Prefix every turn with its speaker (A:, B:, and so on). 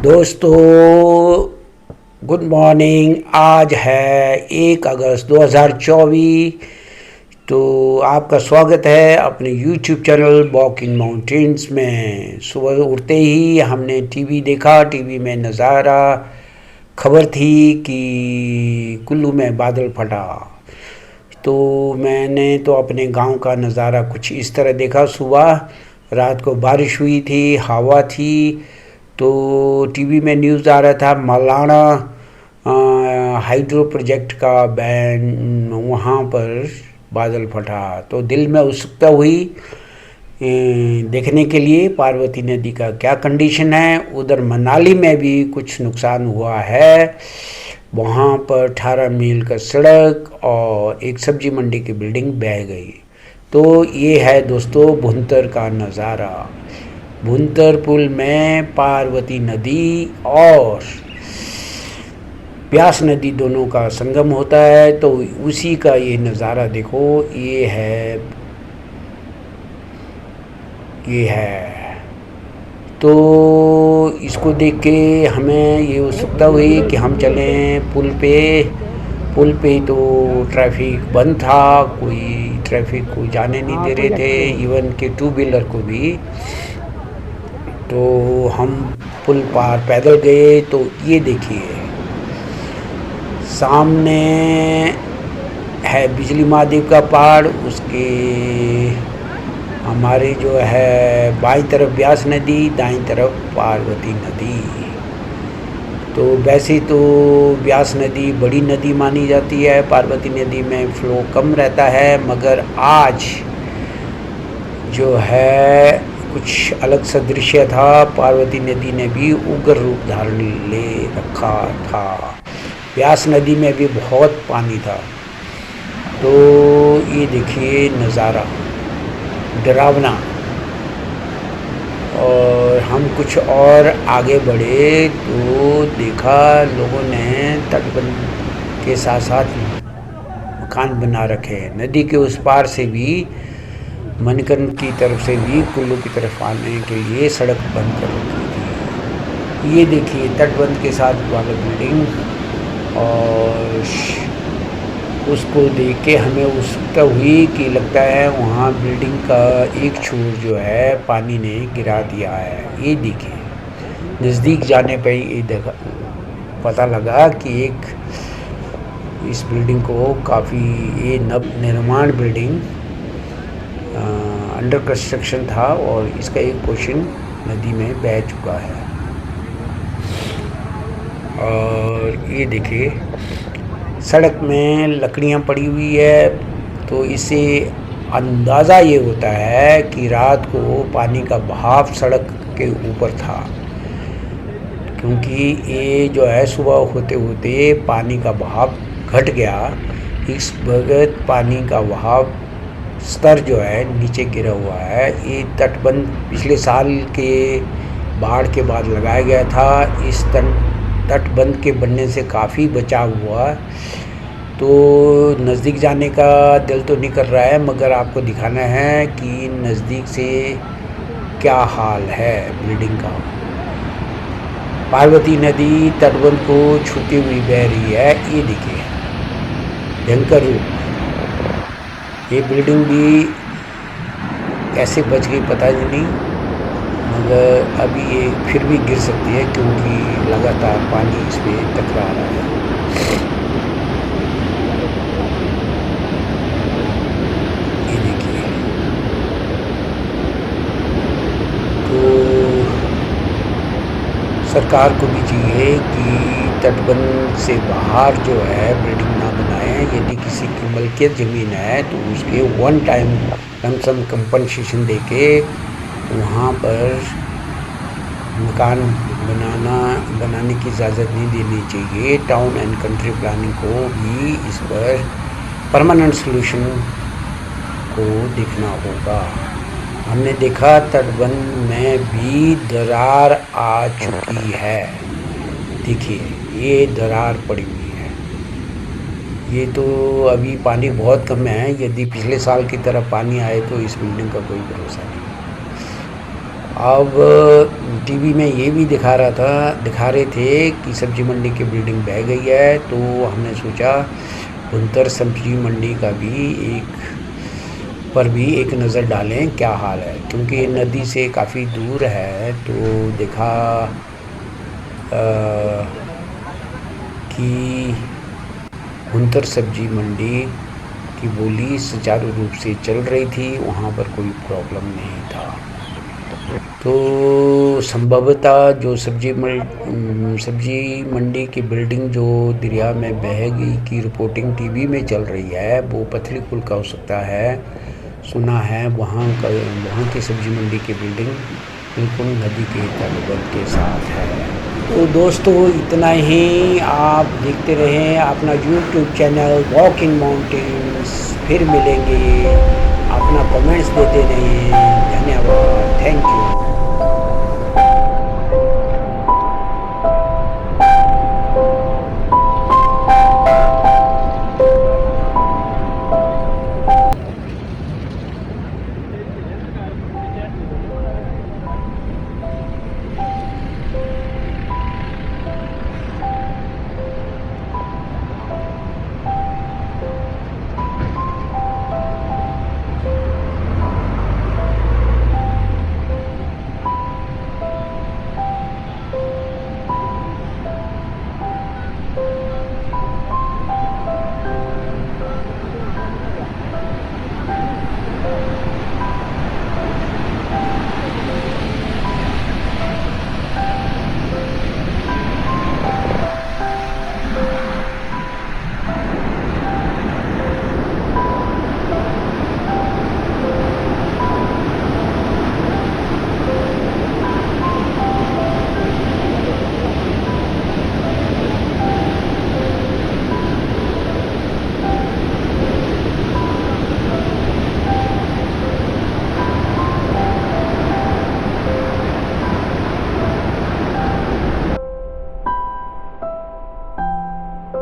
A: दोस्तों good morning. आज है 1 अगस्त 2024। तो आपका स्वागत है अपने YouTube channel walk in mountains में। सुबह उठते ही हमने टीवी देखा। टीवी में नज़ारा खबर थी कि कुल्लू में बादल फटा। तो मैंने तो अपने गांव का नज़ारा कुछ इस तरह देखा। सुबह रात को बारिश हुई थी, हवा थी। तो टीवी में न्यूज़ आ रहा था मलाना हाइड्रो प्रोजेक्ट का बैन, वहाँ पर बादल फटा। तो दिल में उत्सुकता हुई देखने के लिए पार्वती नदी का क्या कंडीशन है। उधर मनाली में भी कुछ नुकसान हुआ है। वहाँ पर 18 मील का सड़क और एक सब्जी मंडी की बिल्डिंग बह गई। तो ये है दोस्तों भुंतर का नज़ारा। भुंतर पुल में पार्वती नदी और ब्यास नदी दोनों का संगम होता है। तो उसी का ये नज़ारा देखो। ये है तो इसको देख के हमें ये उत्सुकता हुई कि हम चलें पुल पे। पुल पे तो ट्रैफिक बंद था, कोई ट्रैफिक को जाने नहीं दे रहे थे, इवन कि टू व्हीलर को भी। तो हम पुल पार पैदल गए। तो ये देखिए सामने है बिजली महादेव का पहाड़, उसके हमारे जो है बाईं तरफ ब्यास नदी, दाईं तरफ पार्वती नदी। तो वैसे तो ब्यास नदी बड़ी नदी मानी जाती है, पार्वती नदी में फ्लो कम रहता है। मगर आज जो है कुछ अलग सा दृश्य था। पार्वती नदी ने भी उग्र रूप धारण ले रखा था। ब्यास नदी में भी बहुत पानी था। तो ये देखिए नज़ारा डरावना। और हम कुछ और आगे बढ़े तो देखा लोगों ने तटबंध के साथ साथ मकान बना रखे हैं। नदी के उस पार से भी मनकन की तरफ से भी कुल्लू की तरफ आने के लिए सड़क बंद कर रखी थी। ये देखिए तटबंध के साथ वाला बिल्डिंग, और उसको देख के हमें उत्सुकता हुई कि लगता है वहाँ बिल्डिंग का एक छोर जो है पानी ने गिरा दिया है। ये देखिए नज़दीक जाने पे ये पता लगा कि एक इस बिल्डिंग को काफ़ी ये नव निर्माण बिल्डिंग अंडर कंस्ट्रक्शन था और इसका एक पोर्शन नदी में बह चुका है। और ये देखिए सड़क में लकड़ियाँ पड़ी हुई है। तो इससे अंदाज़ा ये होता है कि रात को पानी का बहाव सड़क के ऊपर था, क्योंकि ये जो है सुबह होते होते पानी का बहाव घट गया। इस वक्त पानी का बहाव स्तर जो है नीचे गिरा हुआ है। ये तटबंध पिछले साल के बाढ़ के बाद लगाया गया था। इस तटबंध के बनने से काफ़ी बचाव हुआ। तो नज़दीक जाने का दिल तो नहीं कर रहा है, मगर आपको दिखाना है कि नज़दीक से क्या हाल है बिल्डिंग का। पार्वती नदी तटबंध को छूती हुई बह रही है। ये देखिए भयंकर रूप। ये बिल्डिंग भी कैसे बच गई पता नहीं, मगर अभी ये फिर भी गिर सकती है क्योंकि लगातार पानी इस पर टकरा रहा है। ये देखिए तो सरकार को भी चाहिए कि तटबंध से बाहर जो है बिल्डिंग ना बनाएं। यदि किसी की मलकियत ज़मीन है तो उसके वन टाइम लमसम कंपनसेशन देके वहाँ पर मकान बनाने की इजाज़त नहीं देनी चाहिए। टाउन एंड कंट्री प्लानिंग को भी इस पर परमानेंट सलूशन को देखना होगा। हमने देखा तटबंध में भी दरार आ चुकी है। देखिए ये दरार पड़ी हुई है। ये तो अभी पानी बहुत कम है। यदि पिछले साल की तरह पानी आए तो इस बिल्डिंग का कोई भरोसा नहीं। अब टीवी में ये भी दिखा रहे थे कि सब्जी मंडी की बिल्डिंग बह गई है। तो हमने सोचा भुंतर सब्जी मंडी का भी एक नज़र डालें क्या हाल है, क्योंकि नदी से काफ़ी दूर है। तो देखा कि भुंतर सब्जी मंडी की बोली सुचारू रूप से चल रही थी, वहाँ पर कोई प्रॉब्लम नहीं था। तो संभवतः जो सब्जी मंडी की बिल्डिंग जो दरिया में बहेगी की रिपोर्टिंग टीवी में चल रही है, वो पथरी पुल का हो सकता है। सुना है वहाँ की सब्जी मंडी की बिल्डिंग बिल्कुल नदी के तलबल के साथ है। तो दोस्तों इतना ही, आप देखते रहें अपना YouTube channel walk in mountains. फिर मिलेंगे, अपना कमेंट्स देते रहें। धन्यवाद, थैंक यू।